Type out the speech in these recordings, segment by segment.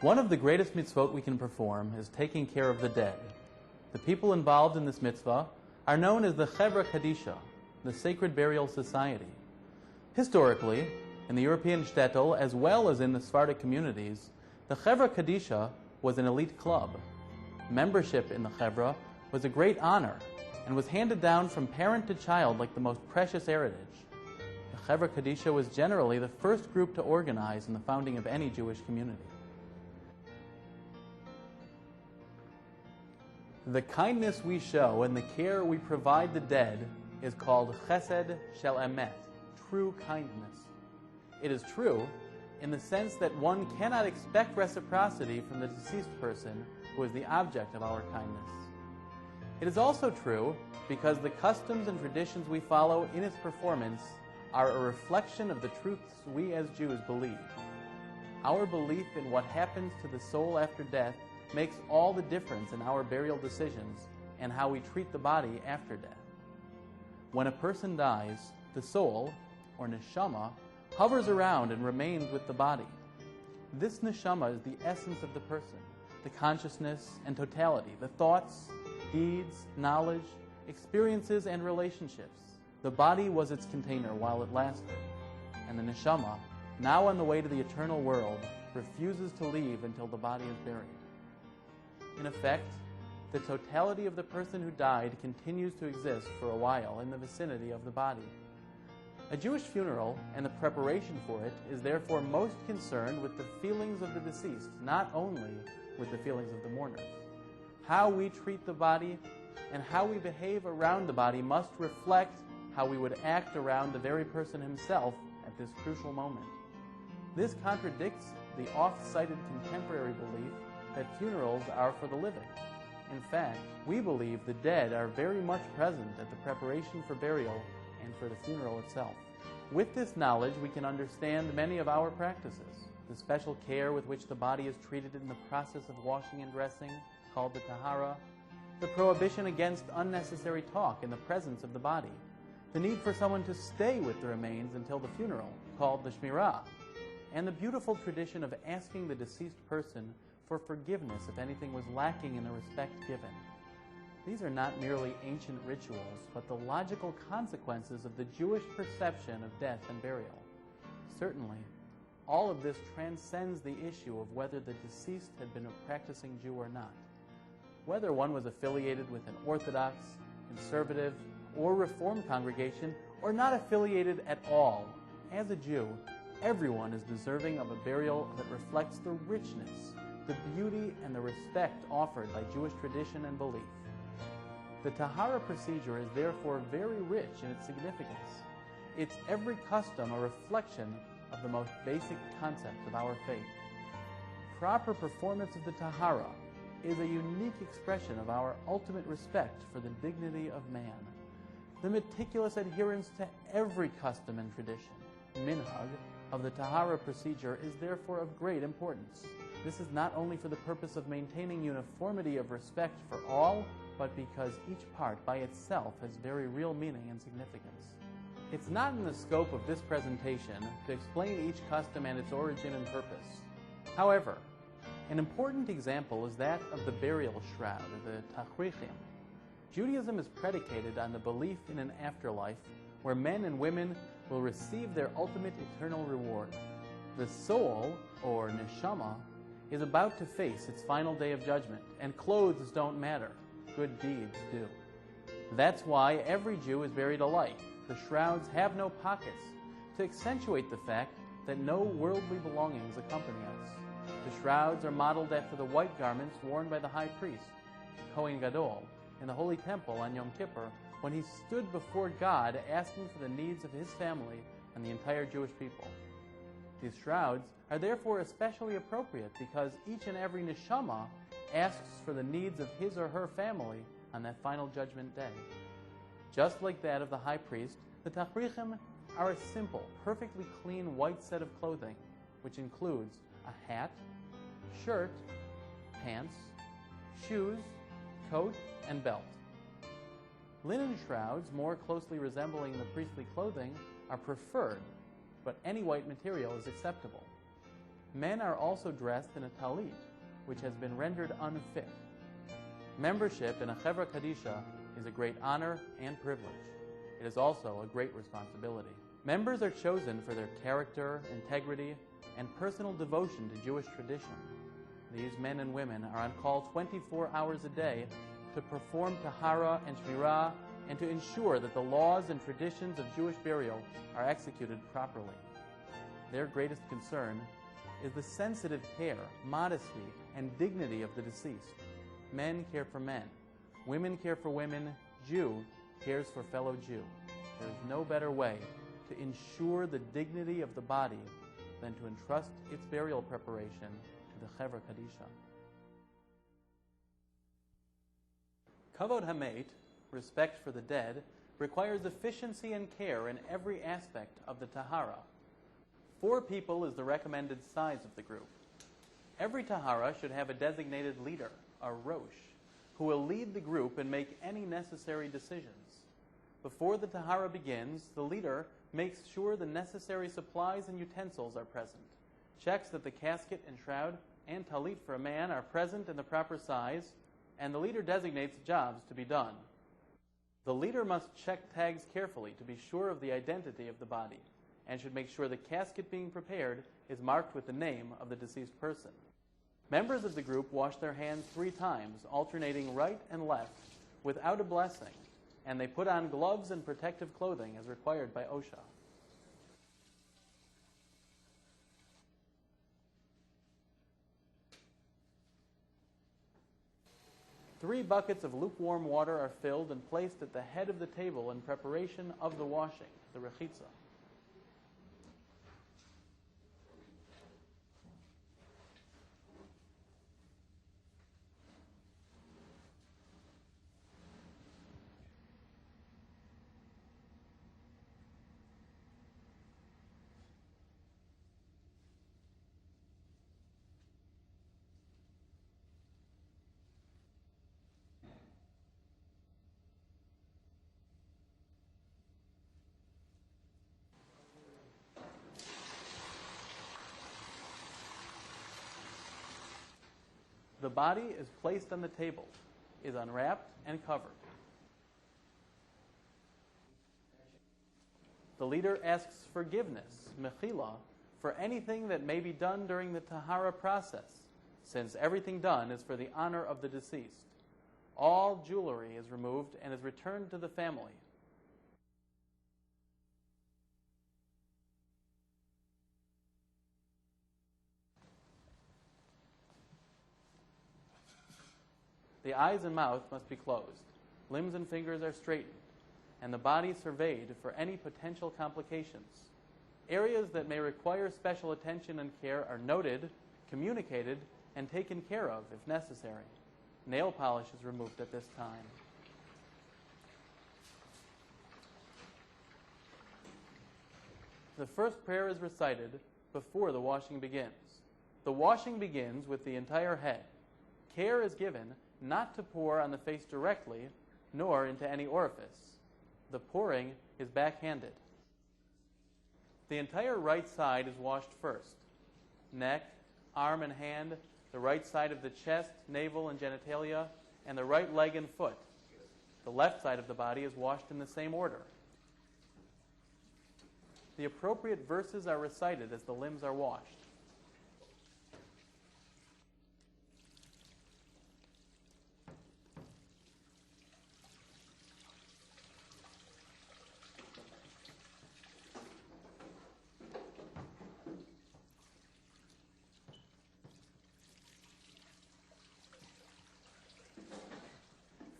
One of the greatest mitzvot we can perform is taking care of the dead. The people involved in this mitzvah are known as the Chevra Kadisha, the Sacred Burial Society. Historically, in the European shtetl as well as in the Sephardic communities, the Chevra Kadisha was an elite club. Membership in the Chevra was a great honor and was handed down from parent to child like the most precious heritage. The Chevra Kadisha was generally the first group to organize in the founding of any Jewish community. The kindness we show and the care we provide the dead is called chesed shel emet, true kindness. It is true in the sense that one cannot expect reciprocity from the deceased person who is the object of our kindness. It is also true because the customs and traditions we follow in its performance are a reflection of the truths we as Jews believe. Our belief in what happens to the soul after death makes all the difference in our burial decisions and how we treat the body after death. When a person dies, the soul, or neshama, hovers around and remains with the body. This neshama is the essence of the person, the consciousness and totality, the thoughts, deeds, knowledge, experiences, and relationships. The body was its container while it lasted, and the neshama, now on the way to the eternal world, refuses to leave until the body is buried. In effect, the totality of the person who died continues to exist for a while in the vicinity of the body. A Jewish funeral and the preparation for it is therefore most concerned with the feelings of the deceased, not only with the feelings of the mourners. How we treat the body and how we behave around the body must reflect how we would act around the very person himself at this crucial moment. This contradicts the oft-cited contemporary belief that funerals are for the living. In fact, we believe the dead are very much present at the preparation for burial and for the funeral itself. With this knowledge, we can understand many of our practices. The special care with which the body is treated in the process of washing and dressing, called the Tahara, the prohibition against unnecessary talk in the presence of the body, the need for someone to stay with the remains until the funeral, called the Shmirah, and the beautiful tradition of asking the deceased person for forgiveness if anything was lacking in the respect given. These are not merely ancient rituals, but the logical consequences of the Jewish perception of death and burial. Certainly, all of this transcends the issue of whether the deceased had been a practicing Jew or not. Whether one was affiliated with an Orthodox, conservative, or Reform congregation, or not affiliated at all, as a Jew, everyone is deserving of a burial that reflects the richness, the beauty, and the respect offered by Jewish tradition and belief. The Tahara procedure is therefore very rich in its significance. It's every custom a reflection of the most basic concept of our faith. Proper performance of the Tahara is a unique expression of our ultimate respect for the dignity of man. The meticulous adherence to every custom and tradition, minhag, of the Tahara procedure is therefore of great importance. This is not only for the purpose of maintaining uniformity of respect for all, but because each part by itself has very real meaning and significance. It's not in the scope of this presentation to explain each custom and its origin and purpose. However, an important example is that of the burial shroud, or the tachrichim. Judaism is predicated on the belief in an afterlife where men and women will receive their ultimate eternal reward. The soul, or neshama, is about to face its final day of judgment, and clothes don't matter. Good deeds do. That's why every Jew is buried alike. The shrouds have no pockets, to accentuate the fact that no worldly belongings accompany us. The shrouds are modeled after the white garments worn by the high priest, Kohen Gadol, in the Holy Temple on Yom Kippur, when he stood before God asking for the needs of his family and the entire Jewish people. These shrouds are therefore especially appropriate because each and every neshama asks for the needs of his or her family on that final judgment day. Just like that of the high priest, the tachrichim are a simple, perfectly clean white set of clothing, which includes a hat, shirt, pants, shoes, coat, and belt. Linen shrouds, more closely resembling the priestly clothing, are preferred, but any white material is acceptable. Men are also dressed in a talit, which has been rendered unfit. Membership in a Chevra Kadisha is a great honor and privilege. It is also a great responsibility. Members are chosen for their character, integrity, and personal devotion to Jewish tradition. These men and women are on call 24 hours a day to perform Tahara and Shmirah and to ensure that the laws and traditions of Jewish burial are executed properly. Their greatest concern is the sensitive care, modesty, and dignity of the deceased. Men care for men. Women care for women. Jew cares for fellow Jew. There is no better way to ensure the dignity of the body than to entrust its burial preparation to the Chevra Kadisha. Kavod Hamet, respect for the dead, requires efficiency and care in every aspect of the Tahara. 4 people is the recommended size of the group. Every Tahara should have a designated leader, a Rosh, who will lead the group and make any necessary decisions. Before the Tahara begins, the leader makes sure the necessary supplies and utensils are present, checks that the casket and shroud and talit for a man are present in the proper size, and the leader designates jobs to be done. The leader must check tags carefully to be sure of the identity of the body, and should make sure the casket being prepared is marked with the name of the deceased person. Members of the group wash their hands 3 times, alternating right and left, without a blessing, and they put on gloves and protective clothing as required by OSHA. Three buckets of lukewarm water are filled and placed at the head of the table in preparation of the washing, the rechitza. The body is placed on the table, is unwrapped and covered. The leader asks forgiveness, mechila, for anything that may be done during the Tahara process, since everything done is for the honor of the deceased. All jewelry is removed and is returned to the family. The eyes and mouth must be closed. Limbs and fingers are straightened, and the body surveyed for any potential complications. Areas that may require special attention and care are noted, communicated, and taken care of if necessary. Nail polish is removed at this time. The first prayer is recited before the washing begins. The washing begins with the entire head. Care is given not to pour on the face directly, nor into any orifice. The pouring is backhanded. The entire right side is washed first. Neck, arm and hand, the right side of the chest, navel, and genitalia, and the right leg and foot. The left side of the body is washed in the same order. The appropriate verses are recited as the limbs are washed.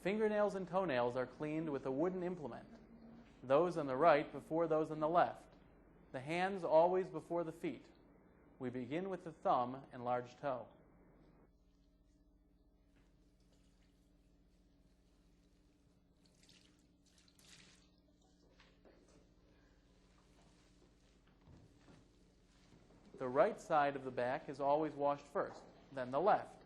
Fingernails and toenails are cleaned with a wooden implement, those on the right before those on the left, the hands always before the feet. We begin with the thumb and large toe. The right side of the back is always washed first, then the left.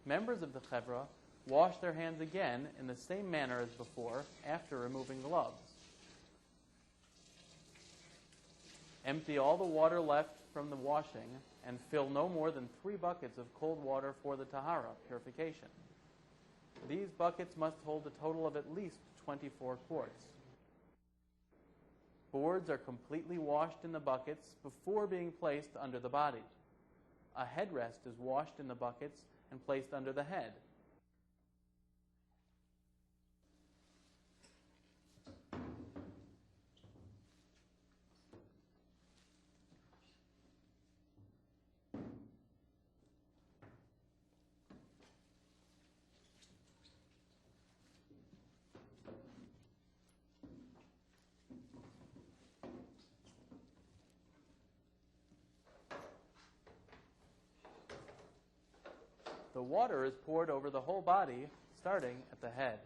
Members of the chevra wash their hands again in the same manner as before after removing gloves. Empty all the water left from the washing and fill no more than 3 buckets of cold water for the Tahara, purification. These buckets must hold a total of at least 24 quarts. Boards are completely washed in the buckets before being placed under the body. A headrest is washed in the buckets and placed under the head. The water is poured over the whole body, starting at the head.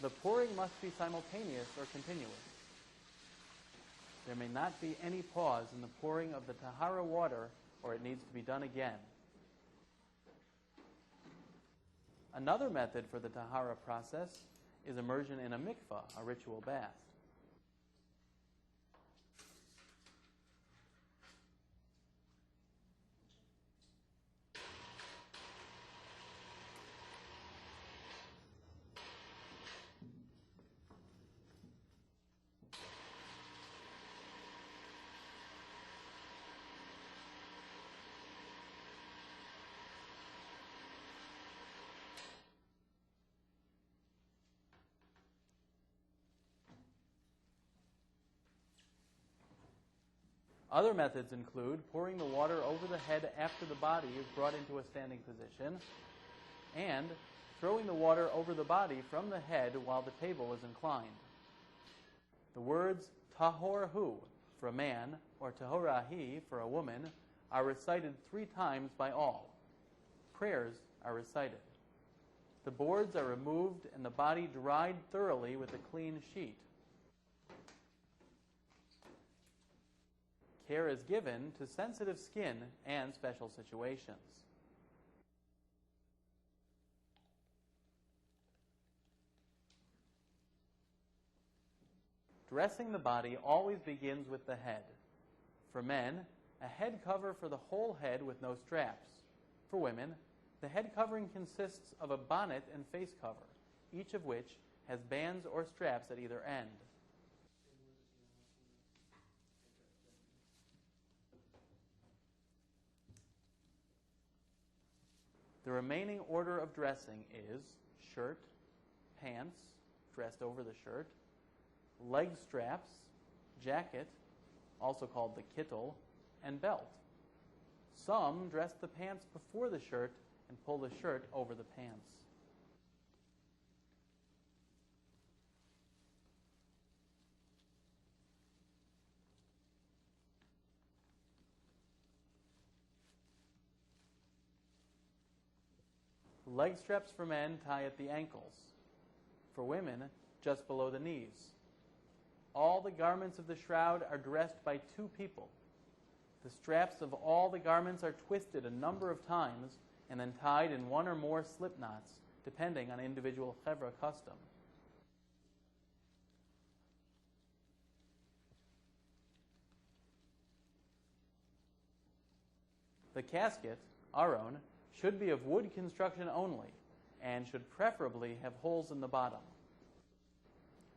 The pouring must be simultaneous or continuous. There may not be any pause in the pouring of the Tahara water, or it needs to be done again. Another method for the Tahara process is immersion in a mikvah, a ritual bath. Other methods include pouring the water over the head after the body is brought into a standing position, and throwing the water over the body from the head while the table is inclined. The words tahor hu for a man or tahorahi for a woman are recited 3 times by all. Prayers are recited. The boards are removed and the body dried thoroughly with a clean sheet. Care is given to sensitive skin and special situations. Dressing the body always begins with the head. For men, a head cover for the whole head with no straps. For women, the head covering consists of a bonnet and face cover, each of which has bands or straps at either end. The remaining order of dressing is shirt, pants, dressed over the shirt, leg straps, jacket, also called the kittel, and belt. Some dress the pants before the shirt and pull the shirt over the pants. Leg straps for men tie at the ankles. For women, just below the knees. All the garments of the shroud are dressed by 2 people. The straps of all the garments are twisted a number of times and then tied in 1 or more slip knots, depending on individual chevra custom. The casket, aron, should be of wood construction only, and should preferably have holes in the bottom.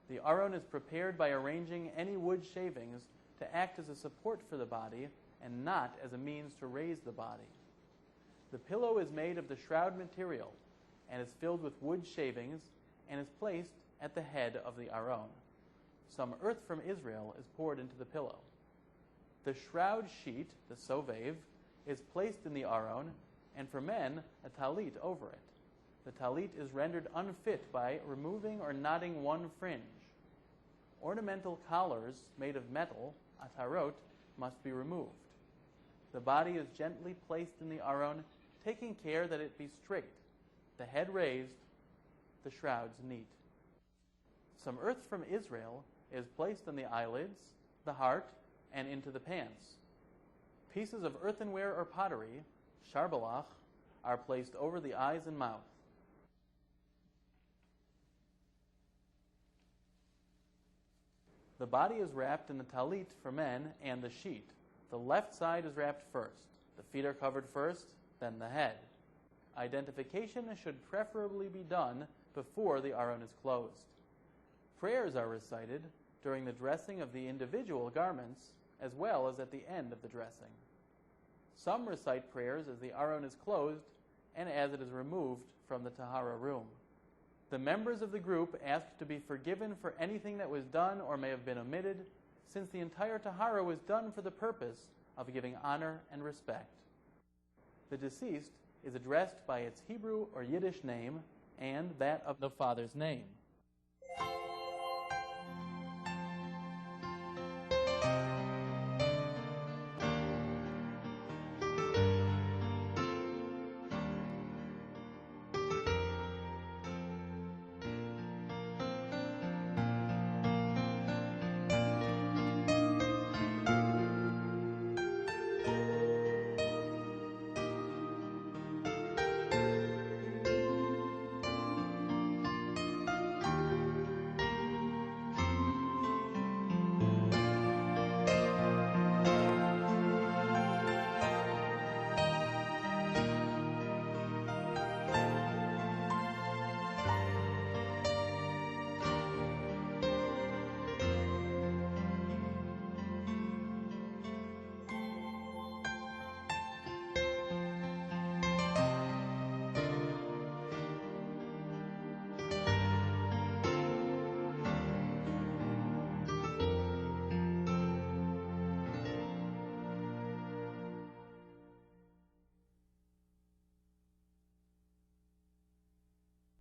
The aron is prepared by arranging any wood shavings to act as a support for the body and not as a means to raise the body. The pillow is made of the shroud material and is filled with wood shavings and is placed at the head of the aron. Some earth from Israel is poured into the pillow. The shroud sheet, the sovev, is placed in the aron, and for men, a talit over it. The talit is rendered unfit by removing or knotting 1 fringe. Ornamental collars made of metal, atarot, must be removed. The body is gently placed in the aron, taking care that it be straight, the head raised, the shrouds neat. Some earth from Israel is placed on the eyelids, the heart, and into the pants. Pieces of earthenware or pottery, sharbalach, are placed over the eyes and mouth. The body is wrapped in the talit for men and the sheet. The left side is wrapped first. The feet are covered first, then the head. Identification should preferably be done before the aron is closed. Prayers are recited during the dressing of the individual garments, as well as at the end of the dressing. Some recite prayers as the aron is closed and as it is removed from the Tahara room. The members of the group ask to be forgiven for anything that was done or may have been omitted, since the entire Tahara was done for the purpose of giving honor and respect. The deceased is addressed by its Hebrew or Yiddish name and that of the father's name.